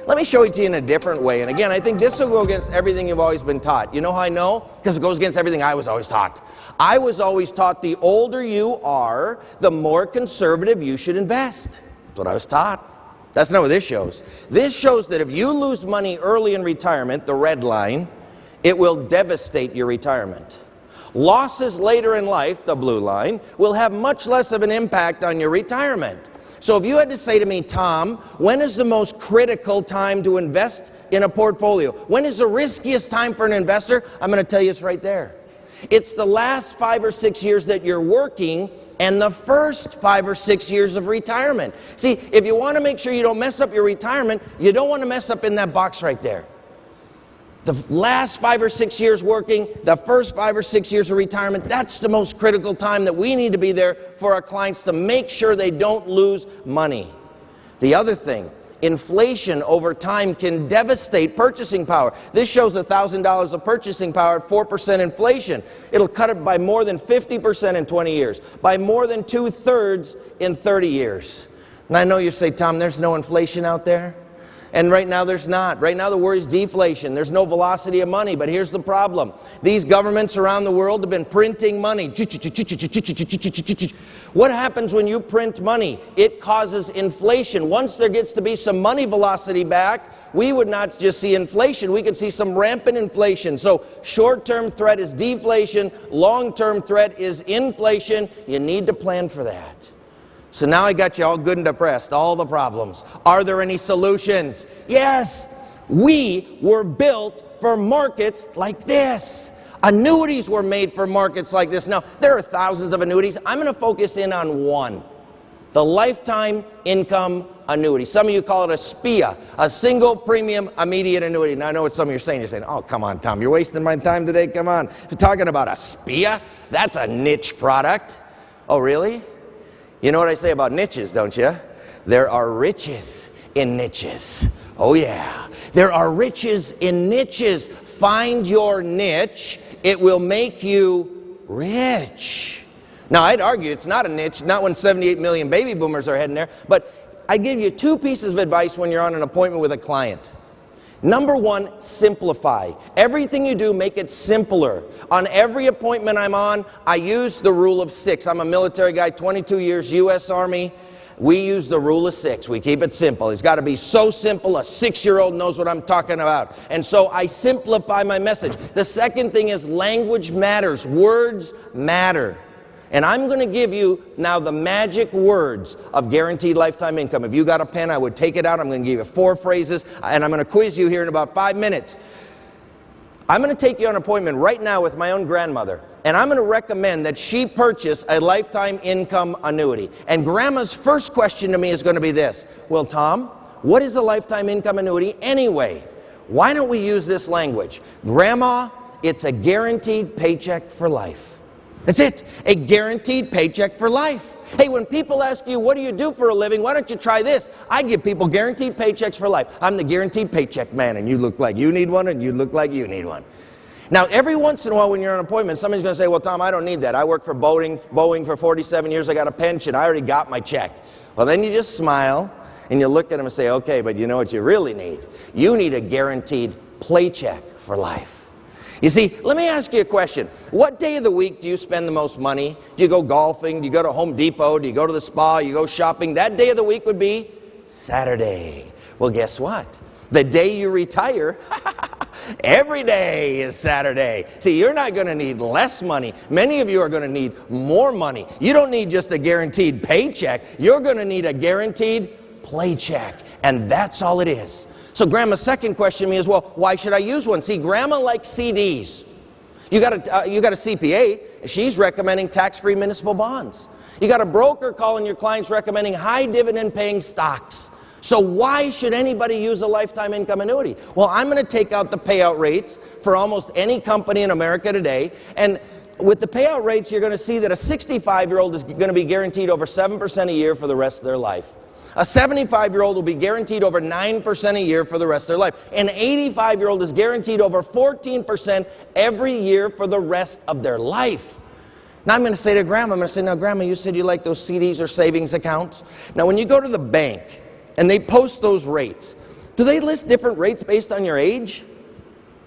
Let me show it to you in a different way. And again, I think this will go against everything you've always been taught. You know how I know? Because it goes against everything I was always taught. I was always taught the older you are, the more conservative you should invest. That's what I was taught. That's not what this shows. This shows that if you lose money early in retirement, the red line, it will devastate your retirement. Losses later in life, the blue line, will have much less of an impact on your retirement. So if you had to say to me, Tom, when is the most critical time to invest in a portfolio? When is the riskiest time for an investor? I'm going to tell you it's right there. It's the last 5 or 6 years that you're working and the first 5 or 6 years of retirement. See, if you want to make sure you don't mess up your retirement, you don't want to mess up in that box right there. The last 5 or 6 years working, the first 5 or 6 years of retirement, that's the most critical time that we need to be there for our clients to make sure they don't lose money. The other thing, inflation over time can devastate purchasing power. This shows $1,000 of purchasing power at 4% inflation. It'll cut it by more than 50% in 20 years, by more than 2/3 in 30 years. And I know you say, Tom, there's no inflation out there. And right now there's not. Right now the word is deflation. There's no velocity of money. But here's the problem. These governments around the world have been printing money. What happens when you print money? It causes inflation. Once there gets to be some money velocity back, we would not just see inflation. We could see some rampant inflation. So short-term threat is deflation. Long-term threat is inflation. You need to plan for that. So now I got you all good and depressed, all the problems. Are there any solutions? Yes, we were built for markets like this. Annuities were made for markets like this. Now, there are thousands of annuities. I'm going to focus in on one, the lifetime income annuity. Some of you call it a SPIA, a single premium immediate annuity. Now, I know what some of you are saying. You're saying, oh, come on, Tom, you're wasting my time today. Come on. You're talking about a SPIA? That's a niche product. Oh, really? You know what I say about niches, don't you? There are riches in niches. Oh yeah. There are riches in niches. Find your niche. It will make you rich. Now, I'd argue it's not a niche, not when 78 million baby boomers are heading there, but I give you 2 pieces of advice when you're on an appointment with a client. Number 1, simplify. Everything you do, make it simpler. On every appointment I'm on, I use the rule of 6. I'm a military guy, 22 years, U.S. Army. We use the rule of 6. We keep it simple. It's got to be so simple, a 6-year-old knows what I'm talking about. And so I simplify my message. The second thing is language matters. Words matter. And I'm going to give you now the magic words of guaranteed lifetime income. If you got a pen, I would take it out. I'm going to give you 4 phrases, and I'm going to quiz you here in about 5 minutes. I'm going to take you on an appointment right now with my own grandmother, and I'm going to recommend that she purchase a lifetime income annuity. And Grandma's first question to me is going to be this. Well, Tom, what is a lifetime income annuity anyway? Why don't we use this language? Grandma, it's a guaranteed paycheck for life. That's it, a guaranteed paycheck for life. Hey, when people ask you, what do you do for a living? Why don't you try this? I give people guaranteed paychecks for life. I'm the guaranteed paycheck man, and you look like you need one, and you look like you need one. Now, every once in a while when you're on an appointment, somebody's going to say, well, Tom, I don't need that. I work for Boeing for 47 years. I got a pension. I already got my check. Well, then you just smile, and you look at them and say, okay, but you know what you really need? You need a guaranteed paycheck for life. You see, let me ask you a question. What day of the week do you spend the most money? Do you go golfing? Do you go to Home Depot? Do you go to the spa? You go shopping? That day of the week would be Saturday. Well, guess what? The day you retire, every day is Saturday. See, you're not going to need less money. Many of you are going to need more money. You don't need just a guaranteed paycheck. You're going to need a guaranteed paycheck. And that's all it is. So Grandma's second question to me is, well, why should I use one? See, Grandma likes CDs. You got a CPA. She's recommending tax-free municipal bonds. You got a broker calling your clients recommending high dividend paying stocks. So why should anybody use a lifetime income annuity? Well, I'm going to take out the payout rates for almost any company in America today. And with the payout rates, you're going to see that a 65-year-old is going to be guaranteed over 7% a year for the rest of their life. A 75-year-old will be guaranteed over 9% a year for the rest of their life. An 85-year-old is guaranteed over 14% every year for the rest of their life. Now I'm going to say to Grandma, I'm going to say, now Grandma, you said you like those CDs or savings accounts. Now when you go to the bank and they post those rates, Do they list different rates based on your age?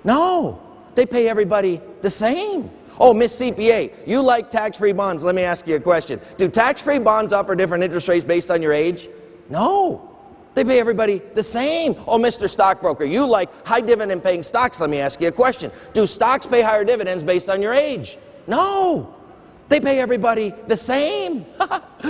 No. They pay everybody the same. Oh, Miss CPA, you like tax-free bonds. Let me ask you a question. Do tax-free bonds offer different interest rates based on your age? No. They pay everybody the same. Oh, Mr. Stockbroker, you like high dividend paying stocks. Let me ask you a question. Do stocks pay higher dividends based on your age? No. They pay everybody the same.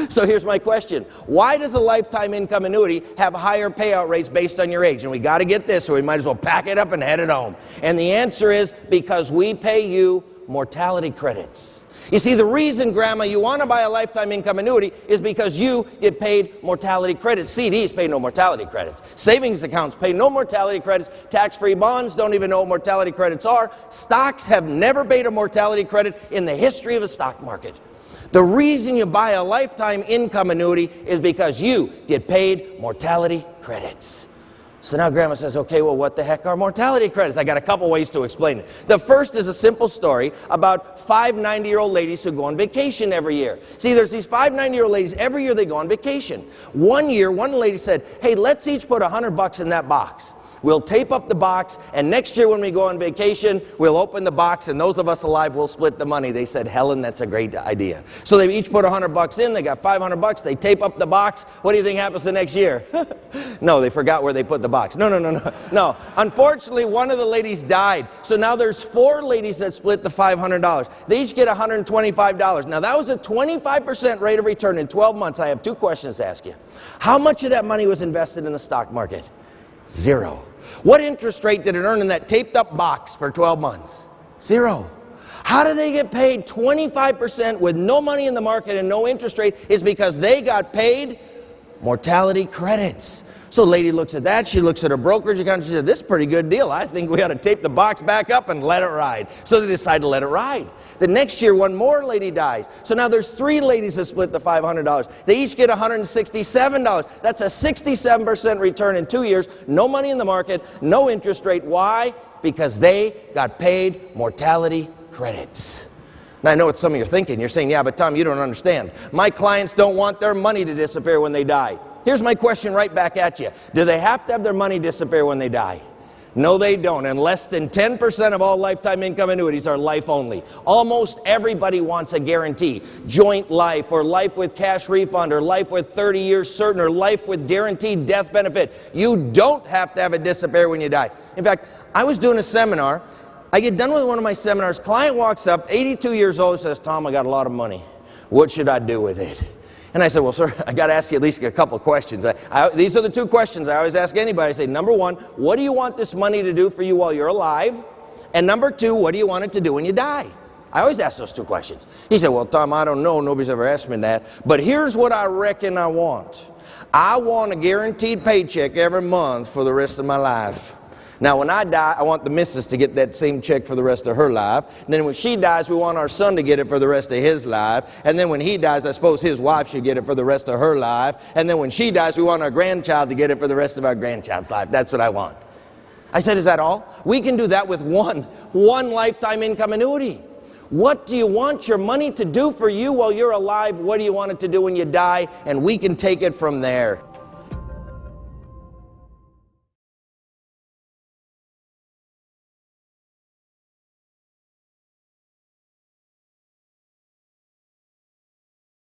So here's my question. Why does a lifetime income annuity have higher payout rates based on your age? And we got to get this, so we might as well pack it up and head it home. And the answer is because we pay you mortality credits. You see, the reason, Grandma, you want to buy a lifetime income annuity is because you get paid mortality credits. CDs pay no mortality credits. Savings accounts pay no mortality credits. Tax-free bonds don't even know what mortality credits are. Stocks have never paid a mortality credit in the history of the stock market. The reason you buy a lifetime income annuity is because you get paid mortality credits. So now Grandma says, okay, well, what the heck are mortality credits? I got a couple ways to explain it. The first is a simple story about 5 90-year-old ladies who go on vacation every year. See, there's these 5 90-year-old ladies, every year they go on vacation. One year, one lady said, hey, let's each put $100 in that box. We'll tape up the box, and next year when we go on vacation, we'll open the box, and those of us alive will split the money. They said, Helen, that's a great idea. So they each put $100 in. They got $500. They tape up the box. What do you think happens the next year? No, they forgot where they put the box. No. Unfortunately, one of the ladies died. So now there's 4 ladies that split the $500. They each get $125. Now that was a 25% rate of return in 12 months. I have 2 questions to ask you. How much of that money was invested in the stock market? 0. What interest rate did it earn in that taped up box for 12 months? 0. How do they get paid 25% with no money in the market and no interest rate? Is because they got paid mortality credits. So lady looks at that, she looks at her brokerage account, she said, this is a pretty good deal. I think we ought to tape the box back up and let it ride. So they decide to let it ride. The next year, one more lady dies. So now there's 3 ladies that split the $500. They each get $167. That's a 67% return in 2 years. No money in the market, no interest rate. Why? Because they got paid mortality credits. Now, I know what some of you are thinking. You're saying, yeah, but Tom, you don't understand. My clients don't want their money to disappear when they die. Here's my question right back at you. Do they have to have their money disappear when they die? No, they don't. And less than 10% of all lifetime income annuities are life only. Almost everybody wants a guarantee. Joint life, or life with cash refund, or life with 30 years certain, or life with guaranteed death benefit. You don't have to have it disappear when you die. In fact, I was doing a seminar. I get done with one of my seminars. Client walks up, 82 years old, says, Tom, I got a lot of money. What should I do with it? And I said, well, sir, I got to ask you at least a couple of questions. These are the 2 questions I always ask anybody. I say, number 1, what do you want this money to do for you while you're alive? And number 2, what do you want it to do when you die? I always ask those 2 questions. He said, well, Tom, I don't know. Nobody's ever asked me that. But here's what I reckon I want. I want a guaranteed paycheck every month for the rest of my life. Now, when I die, I want the missus to get that same check for the rest of her life. And then when she dies, we want our son to get it for the rest of his life. And then when he dies, I suppose his wife should get it for the rest of her life. And then when she dies, we want our grandchild to get it for the rest of our grandchild's life. That's what I want. I said, is that all? We can do that with one lifetime income annuity. What do you want your money to do for you while you're alive? What do you want it to do when you die? And we can take it from there.